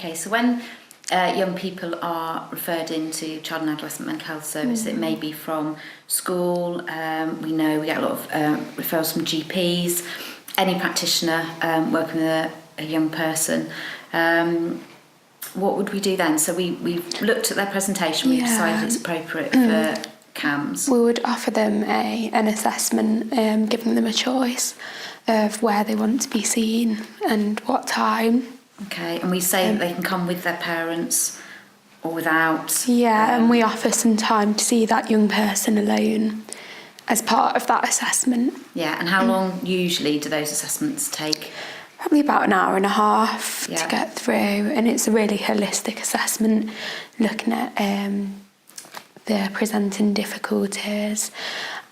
Okay, so when young people are referred into Child and Adolescent Mental Health Service, it may be from school. We know we get a lot of referrals from GPs, any practitioner working with a young person. What would we do then? So we've looked at their presentation, we've decided it's appropriate for CAMHS. We would offer them an assessment, giving them a choice of where they want to be seen and what time. Okay, and we say that they can come with their parents or without. Yeah, and we offer some time to see that young person alone as part of that assessment. Yeah, and how long usually do those assessments take? Probably about an hour and a half to get through, and it's a really holistic assessment, looking at their presenting difficulties,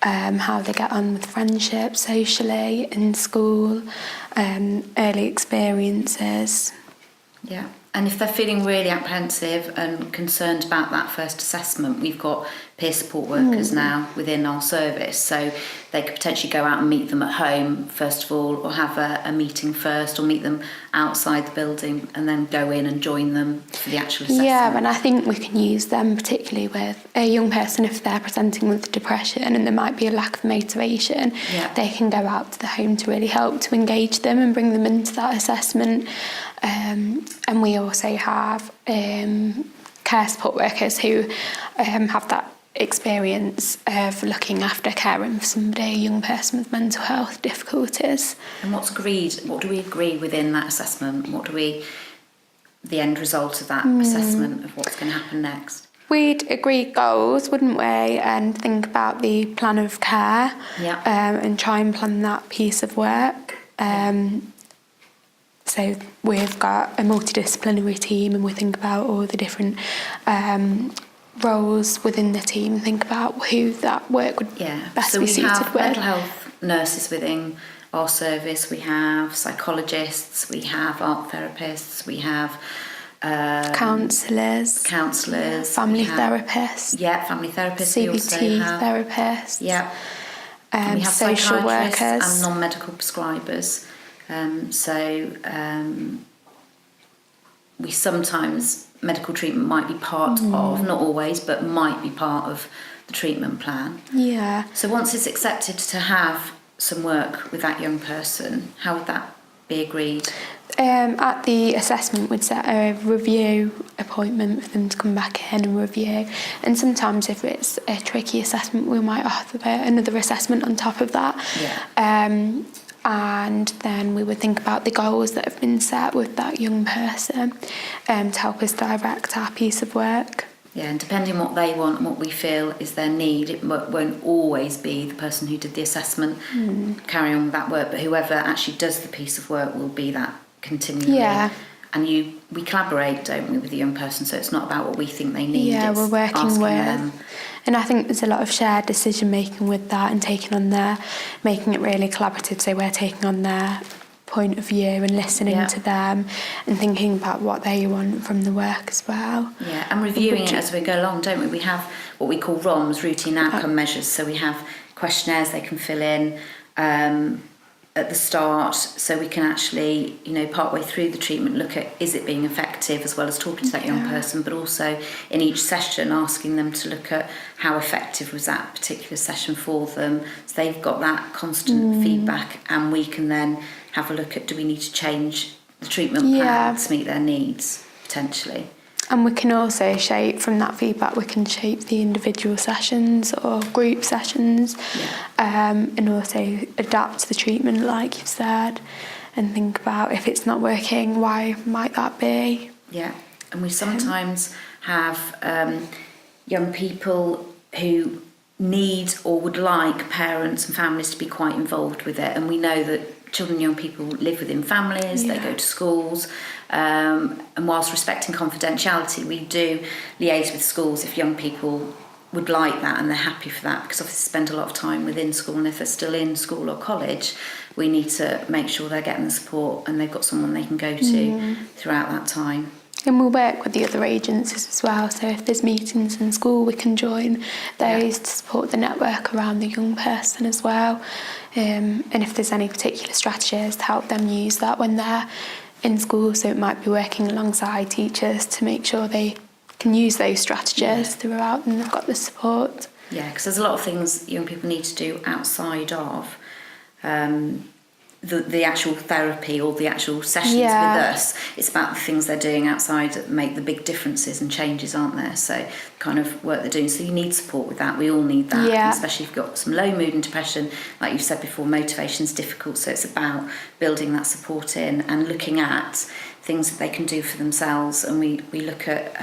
how they get on with friendships, socially, in school, early experiences. Yeah, and if they're feeling really apprehensive and concerned about that first assessment, we've got peer support workers now within our service, so they could potentially go out and meet them at home first of all, or have a meeting first, or meet them outside the building and then go in and join them for the actual assessment. Yeah, and I think we can use them particularly with a young person if they're presenting with depression and there might be a lack of motivation. They can go out to the home to really help to engage them and bring them into that assessment. And we also have care support workers who have that experience of looking after, caring for somebody, a young person with mental health difficulties. And what's agreed? What do we agree within that assessment? What do we, the end result of that assessment of what's going to happen next? We'd agree goals, wouldn't we, and think about the plan of care, and try and plan that piece of work. So we've got a multidisciplinary team, and we think about all the different roles within the team, think about who that work would best be suited with. So we have mental health nurses within our service, we have psychologists, we have art therapists, we have counsellors, family therapists. Family therapists. CBT therapists. We have social workers and non-medical prescribers. We sometimes, medical treatment might be part of, not always, but might be part of the treatment plan. Yeah. So once it's accepted to have some work with that young person, how would that be agreed? At the assessment, we'd set a review appointment for them to come back in and review. And sometimes if it's a tricky assessment, we might offer another assessment on top of that. And then we would think about the goals that have been set with that young person to help us direct our piece of work. Yeah, and depending on what they want and what we feel is their need, it won't always be the person who did the assessment carry on with that work, but whoever actually does the piece of work will be that continually. Yeah. And we collaborate, don't we, with the young person, so it's not about what we think they need. Yeah, it's we're working with them. And I think there's a lot of shared decision making with that, and making it really collaborative, so we're taking on their point of view and listening to them and thinking about what they want from the work as well. Yeah, and reviewing it as we go along, don't we? We have what we call ROMs, routine outcome measures, so we have questionnaires they can fill in at the start, so we can actually, partway through the treatment, look at is it being effective, as well as talking to that young person, but also in each session asking them to look at how effective was that particular session for them. So they've got that constant feedback, and we can then have a look at, do we need to change the treatment plan to meet their needs, potentially. And we can also shape, from that feedback, we can shape the individual sessions or group sessions, and also adapt the treatment, like you've said, and think about if it's not working, why might that be? Yeah, and we sometimes have young people who need or would like parents and families to be quite involved with it, and we know that children and young people live within families, they go to schools, and whilst respecting confidentiality, we do liaise with schools if young people would like that and they're happy for that, because obviously spend a lot of time within school, and if they're still in school or college, we need to make sure they're getting the support and they've got someone they can go to throughout that time. And we'll work with the other agencies as well, so if there's meetings in school, we can join those to support the network around the young person as well. And if there's any particular strategies to help them use that when they're in school, so it might be working alongside teachers to make sure they can use those strategies throughout and they've got the support. Yeah, because there's a lot of things young people need to do outside of the actual therapy or the actual sessions with us. It's about the things they're doing outside that make the big differences and changes, aren't there? So kind of work they're doing. So you need support with that. We all need that, and especially if you've got some low mood and depression. Like you said before, motivation's difficult. So it's about building that support in and looking at things that they can do for themselves. And we look at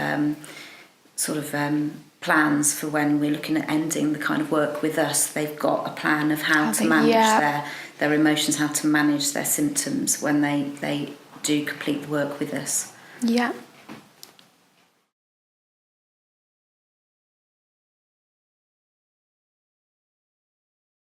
plans for when we're looking at ending the kind of work with us. They've got a plan of how to manage their emotions, how to manage their symptoms when they do complete the work with us. Yeah.